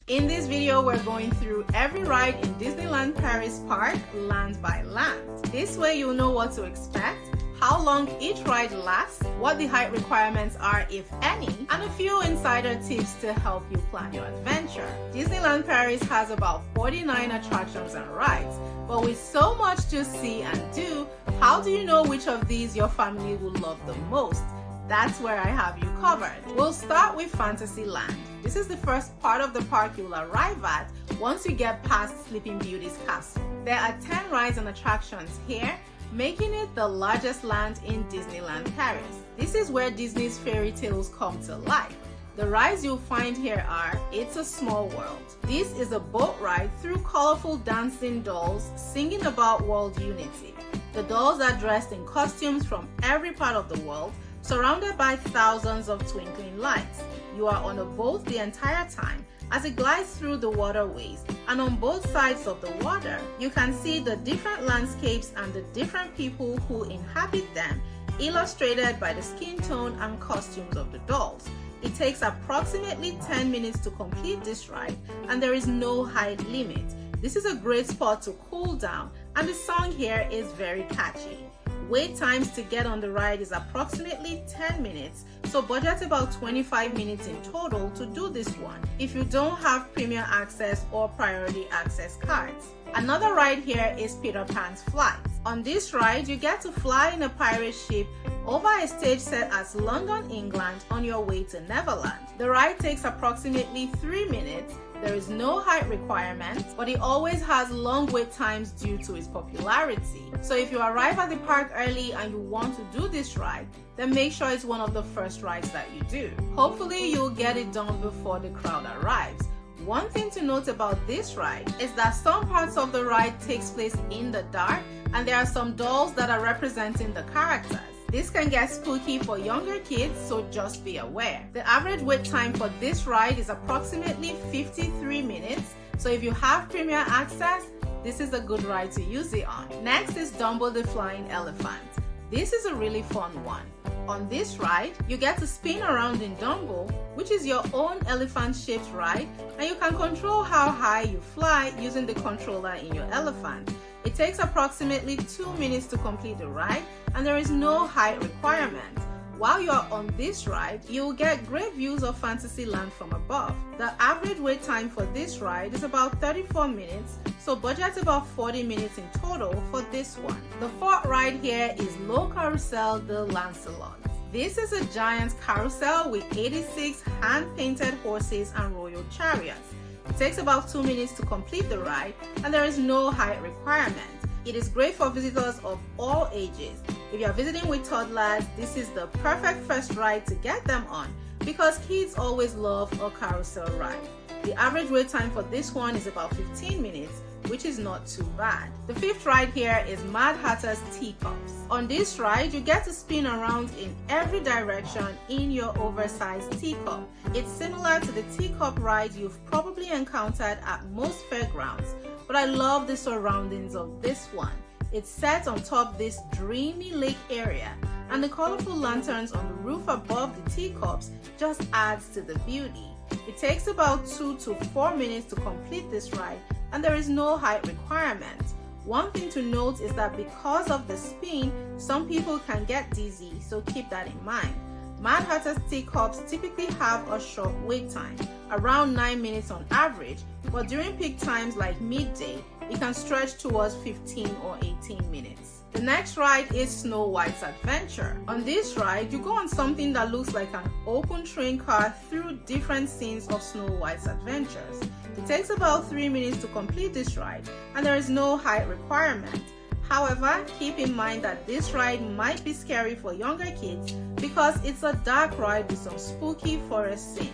In this video, we're going through every ride in Disneyland Paris Park, land by land. This way you'll know what to expect, how long each ride lasts, what the height requirements are if any, and a few insider tips to help you plan your adventure. Disneyland Paris has about 49 attractions and rides, but with so much to see and do, how do you know which of these your family will love the most? That's where I have you covered. We'll start with Fantasyland. This is the first part of the park you'll arrive at once you get past Sleeping Beauty's castle. There are 10 rides and attractions here, making it the largest land in Disneyland Paris. This is where Disney's fairy tales come to life. The rides you'll find here are It's a Small World. This is a boat ride through colorful dancing dolls singing about world unity. The dolls are dressed in costumes from every part of the world, surrounded by thousands of twinkling lights. You are on a boat the entire time as it glides through the waterways, and on both sides of the water, you can see the different landscapes and the different people who inhabit them, illustrated by the skin tone and costumes of the dolls. It takes approximately 10 minutes to complete this ride, and there is no height limit. This is a great spot to cool down, and the song here is very catchy. Wait times to get on the ride is approximately 10 minutes, so budget about 25 minutes in total to do this one if you don't have Premier Access or Priority Access cards. Another ride here is Peter Pan's Flight. On this ride, you get to fly in a pirate ship over a stage set as London, England on your way to Neverland. The ride takes approximately 3 minutes. There is no height requirement, but it always has long wait times due to its popularity. So if you arrive at the park early and you want to do this ride, then make sure it's one of the first rides that you do. Hopefully you'll get it done before the crowd arrives. One thing to note about this ride is that some parts of the ride takes place in the dark, and there are some dolls that are representing the characters. This can get spooky for younger kids, so just be aware. The average wait time for this ride is approximately 53 minutes, so if you have Premier Access, this is a good ride to use it on. Next is Dumbo the Flying Elephant. This is a really fun one. On this ride, you get to spin around in Dumbo, which is your own elephant-shaped ride, and you can control how high you fly using the controller in your elephant. It takes approximately 2 minutes to complete the ride, and there is no height requirement. While you are on this ride, you will get great views of Fantasyland from above. The average wait time for this ride is about 34 minutes, so budget about 40 minutes in total for this one. The fourth ride here is Carrousel de Lancelot. This is a giant carousel with 86 hand-painted horses and royal chariots. It takes about 2 minutes to complete the ride, and there is no height requirement. It is great for visitors of all ages. If you are visiting with toddlers, this is the perfect first ride to get them on because kids always love a carousel ride. The average wait time for this one is about 15 minutes, which is not too bad. The fifth ride here is Mad Hatter's Teacups. On this ride, you get to spin around in every direction in your oversized teacup. It's similar to the teacup ride you've probably encountered at most fairgrounds, but I love the surroundings of this one. It's set on top this dreamy lake area, and the colorful lanterns on the roof above the teacups just adds to the beauty. It takes about 2 to 4 minutes to complete this ride, and there is no height requirement. One thing to note is that because of the spin, some people can get dizzy, so keep that in mind. Mad Hatter's Teacups typically have a short wait time, around 9 minutes on average, but during peak times like midday, it can stretch towards 15 or 18 minutes. The next ride is Snow White's Adventure. On this ride, you go on something that looks like an open train car through different scenes of Snow White's adventures. It takes about 3 minutes to complete this ride, and there is no height requirement. However, keep in mind that this ride might be scary for younger kids because it's a dark ride with some spooky forest scenes.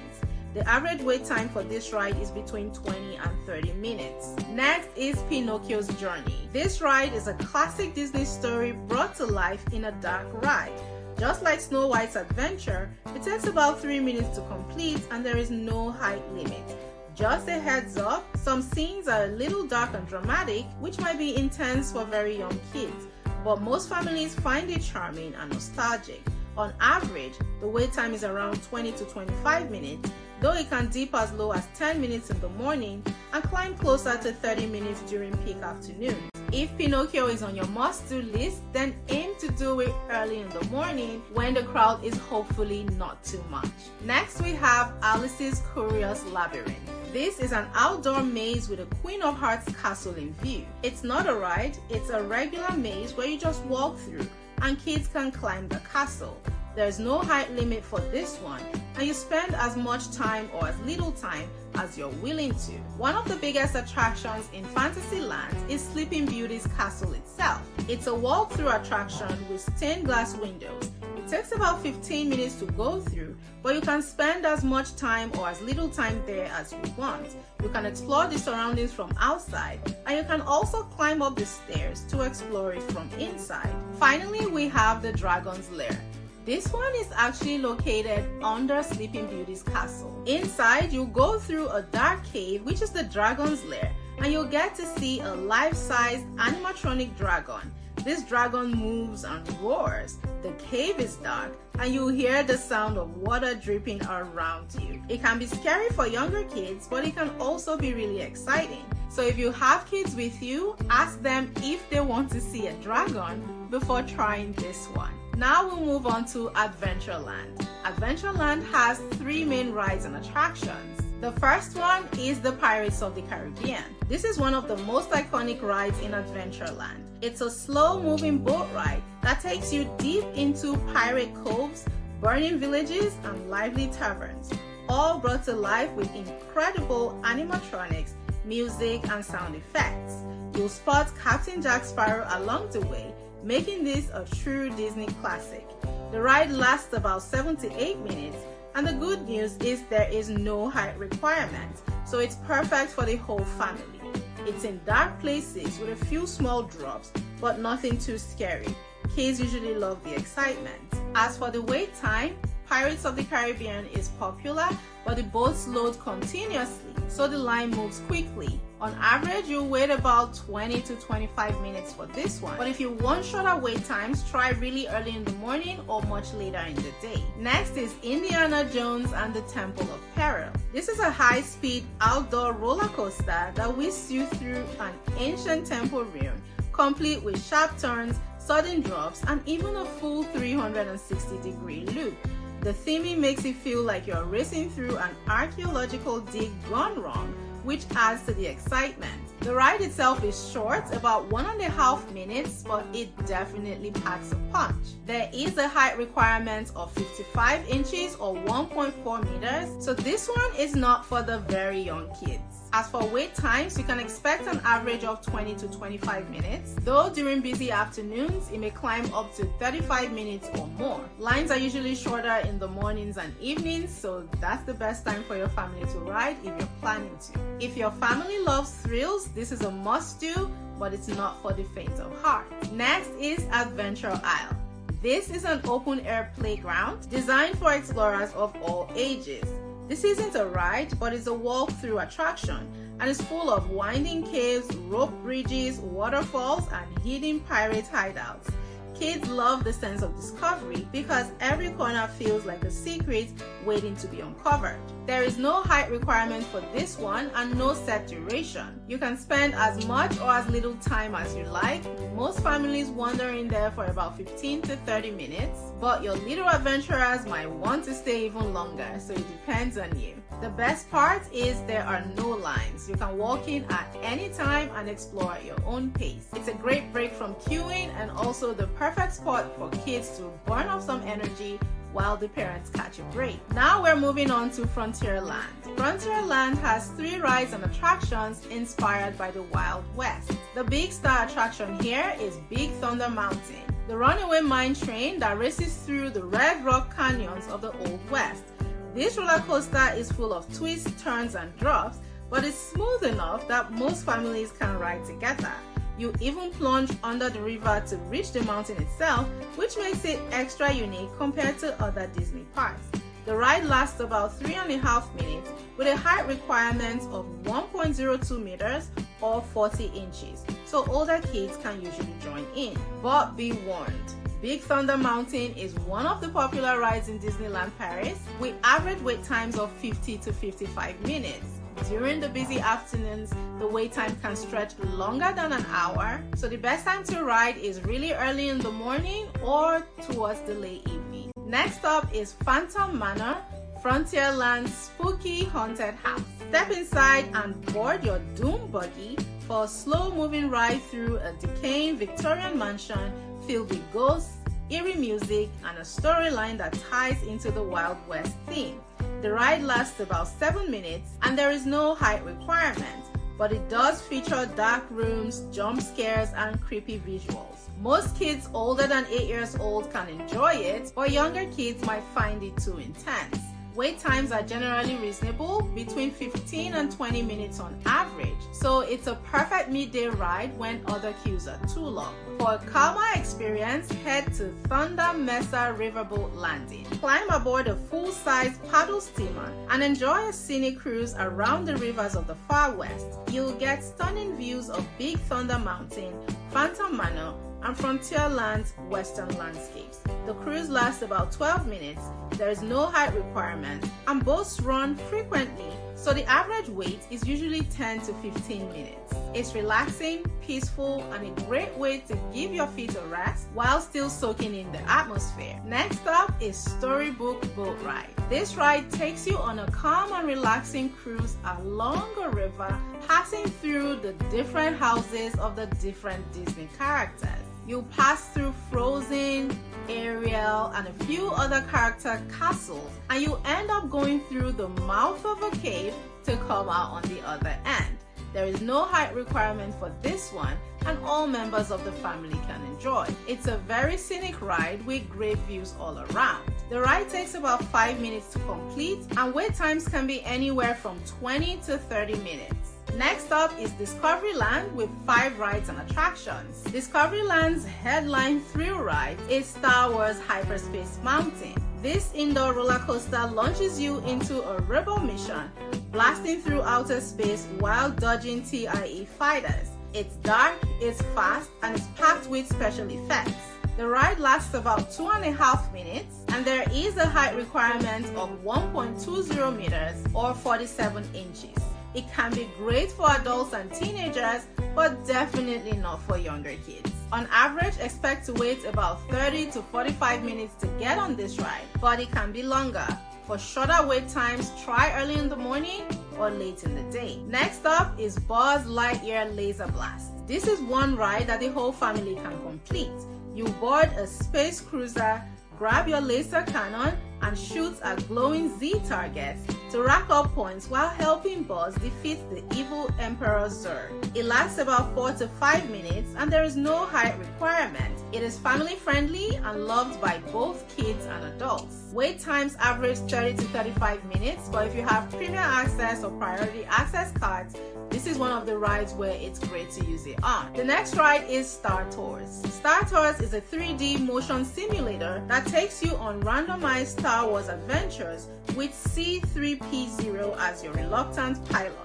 The average wait time for this ride is between 20 and 30 minutes. Next is Pinocchio's Journey. This ride is a classic Disney story brought to life in a dark ride. Just like Snow White's Adventure, it takes about 3 minutes to complete, and there is no height limit. Just a heads up, some scenes are a little dark and dramatic, which might be intense for very young kids, but most families find it charming and nostalgic. On average, the wait time is around 20 to 25 minutes. though it can dip as low as 10 minutes in the morning and climb closer to 30 minutes during peak afternoons. If Pinocchio is on your must-do list, then aim to do it early in the morning when the crowd is hopefully not too much. Next we have Alice's Curious Labyrinth. This is an outdoor maze with a Queen of Hearts castle in view. It's not a ride, it's a regular maze where you just walk through and kids can climb the castle. There's no height limit for this one, and you spend as much time or as little time as you're willing to. One of the biggest attractions in Fantasyland is Sleeping Beauty's castle itself. It's a walk-through attraction with stained glass windows. It takes about 15 minutes to go through, but you can spend as much time or as little time there as you want. You can explore the surroundings from outside, and you can also climb up the stairs to explore it from inside. Finally, we have the Dragon's Lair. This one is actually located under Sleeping Beauty's castle. Inside, you'll go through a dark cave, which is the Dragon's Lair, and you'll get to see a life-size animatronic dragon. This dragon moves and roars. The cave is dark, and you'll hear the sound of water dripping around you. It can be scary for younger kids, but it can also be really exciting. So if you have kids with you, ask them if they want to see a dragon before trying this one. Now we'll move on to Adventureland. Adventureland has 3 main rides and attractions. The first one is the Pirates of the Caribbean. This is one of the most iconic rides in Adventureland. It's a slow-moving boat ride that takes you deep into pirate coves, burning villages, and lively taverns, all brought to life with incredible animatronics, music, and sound effects. You'll spot Captain Jack Sparrow along the way, making this a true Disney classic. The ride lasts about 7 to 8 minutes, and the good news is there is no height requirement, so it's perfect for the whole family. It's in dark places with a few small drops, but nothing too scary. Kids usually love the excitement. As for the wait time, Pirates of the Caribbean is popular, but the boats load continuously, so the line moves quickly. On average, you'll wait about 20 to 25 minutes for this one. But if you want shorter wait times, try really early in the morning or much later in the day. Next is Indiana Jones and the Temple of Peril. This is a high-speed outdoor roller coaster that whisks you through an ancient temple ruin, complete with sharp turns, sudden drops, and even a full 360-degree loop. The theming makes it feel like you're racing through an archaeological dig gone wrong, which adds to the excitement. The ride itself is short, about 1.5 minutes, but it definitely packs a punch. There is a height requirement of 55 inches or 1.4 meters, so this one is not for the very young kids. As for wait times, you can expect an average of 20 to 25 minutes, though during busy afternoons, it may climb up to 35 minutes or more. Lines are usually shorter in the mornings and evenings, so that's the best time for your family to ride if you're planning to. If your family loves thrills, this is a must-do, but it's not for the faint of heart. Next is Adventure Isle. This is an open-air playground designed for explorers of all ages. This isn't a ride, but it's a walk-through attraction, and is full of winding caves, rope bridges, waterfalls, and hidden pirate hideouts. Kids love the sense of discovery because every corner feels like a secret waiting to be uncovered. There is no height requirement for this one and no set duration. You can spend as much or as little time as you like. Most families wander in there for about 15 to 30 minutes, but your little adventurers might want to stay even longer, so it depends on you. The best part is there are no lines. You can walk in at any time and explore at your own pace. It's a great break from queuing and also the perfect spot for kids to burn off some energy while the parents catch a break. Now we're moving on to Frontierland. Frontierland has 3 rides and attractions inspired by the Wild West. The big star attraction here is Big Thunder Mountain, the runaway mine train that races through the red rock canyons of the Old West. This roller coaster is full of twists, turns, and drops, but it's smooth enough that most families can ride together. You even plunge under the river to reach the mountain itself, which makes it extra unique compared to other Disney parks. The ride lasts about 3.5 minutes with a height requirement of 1.02 meters or 40 inches, so older kids can usually join in. But be warned, Big Thunder Mountain is one of the popular rides in Disneyland Paris with average wait times of 50 to 55 minutes. During the busy afternoons, the wait time can stretch longer than an hour, so the best time to ride is really early in the morning or towards the late evening. Next up is Phantom Manor, Frontierland's spooky haunted house. Step inside and board your Doom buggy for a slow-moving ride through a decaying Victorian mansion filled with ghosts, eerie music, and a storyline that ties into the Wild West theme. The ride lasts about 7 minutes and there is no height requirement, but it does feature dark rooms, jump scares, and creepy visuals. Most kids older than 8 years old can enjoy it, but younger kids might find it too intense. Wait times are generally reasonable, between 15 and 20 minutes on average, so it's a perfect midday ride when other queues are too long. For a calmer experience, head to Thunder Mesa Riverboat Landing. Climb aboard a full-size paddle steamer and enjoy a scenic cruise around the rivers of the Far West. You'll get stunning views of Big Thunder Mountain, Phantom Manor, and Frontierland's western landscapes. The cruise lasts about 12 minutes, there is no height requirement, and boats run frequently, so the average wait is usually 10 to 15 minutes. It's relaxing, peaceful, and a great way to give your feet a rest while still soaking in the atmosphere. Next up is Storybook Boat Ride. This ride takes you on a calm and relaxing cruise along a river, passing through the different houses of the different Disney characters. You'll pass through Frozen, Ariel, and a few other character castles, and you end up going through the mouth of a cave to come out on the other end. There is no height requirement for this one, and all members of the family can enjoy. It's a very scenic ride with great views all around. The ride takes about 5 minutes to complete, and wait times can be anywhere from 20 to 30 minutes. Next up is Discoveryland with 5 rides and attractions. Discoveryland's headline thrill ride is Star Wars Hyperspace Mountain. This indoor roller coaster launches you into a rebel mission, blasting through outer space while dodging TIE fighters. It's dark, it's fast, and it's packed with special effects. The ride lasts about 2.5 minutes, and there is a height requirement of 1.20 meters or 47 inches. It can be great for adults and teenagers, but definitely not for younger kids. On average, expect to wait about 30 to 45 minutes to get on this ride, but it can be longer. For shorter wait times, try early in the morning or late in the day. Next up is Buzz Lightyear Laser Blast. This is one ride that the whole family can complete. You board a space cruiser, grab your laser cannon, and shoot at glowing Z targets to rack up points while helping Buzz defeat the evil Emperor Zurg. It lasts about 4 to 5 minutes and there is no height requirement. It is family friendly and loved by both kids and adults. Wait times average 30 to 35 minutes, but if you have Premier Access or Priority Access cards, this is one of the rides where it's great to use it on. The next ride is Star Tours. Star Tours is a 3D motion simulator that takes you on randomized Star Wars adventures with C-3PO as your reluctant pilot.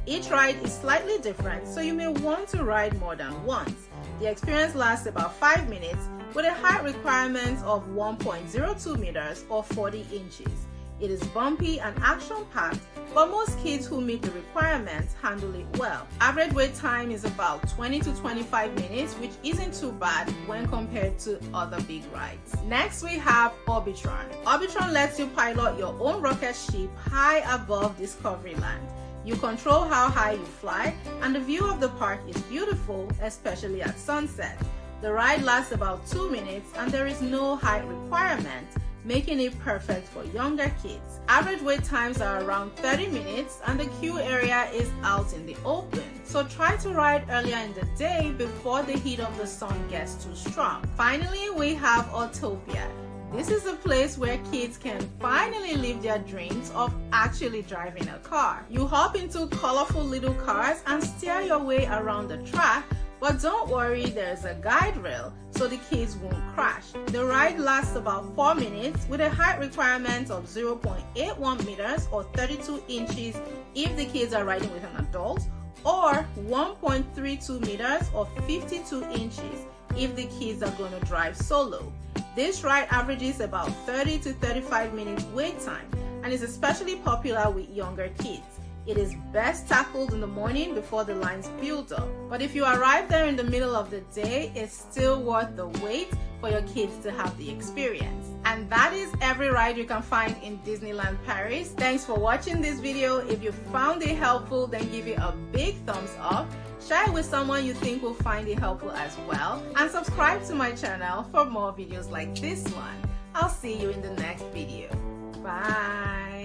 Each ride is slightly different, so you may want to ride more than once. The experience lasts about 5 minutes with a height requirement of 1.02 meters or 40 inches. It is bumpy and action-packed, but most kids who meet the requirements handle it well. Average wait time is about 20 to 25 minutes, which isn't too bad when compared to other big rides. Next we have Orbitron. Orbitron lets you pilot your own rocket ship high above Discoveryland. You control how high you fly, and the view of the park is beautiful, especially at sunset. The ride lasts about 2 minutes and there is no height requirement, making it perfect for younger kids. Average wait times are around 30 minutes and the queue area is out in the open. So try to ride earlier in the day before the heat of the sun gets too strong. Finally, we have Autopia. This is a place where kids can finally live their dreams of actually driving a car. You hop into colorful little cars and steer your way around the track, but don't worry, there's a guide rail so the kids won't crash. The ride lasts about 4 minutes with a height requirement of 0.81 meters or 32 inches if the kids are riding with an adult, or 1.32 meters or 52 inches if the kids are going to drive solo. This ride averages about 30 to 35 minutes wait time and is especially popular with younger kids. It is best tackled in the morning before the lines build up. But if you arrive there in the middle of the day, it's still worth the wait for your kids to have the experience. And that is every ride you can find in Disneyland Paris. Thanks for watching this video. If you found it helpful, then give it a big thumbs up. Share it with someone you think will find it helpful as well. And subscribe to my channel for more videos like this one. I'll see you in the next video. Bye.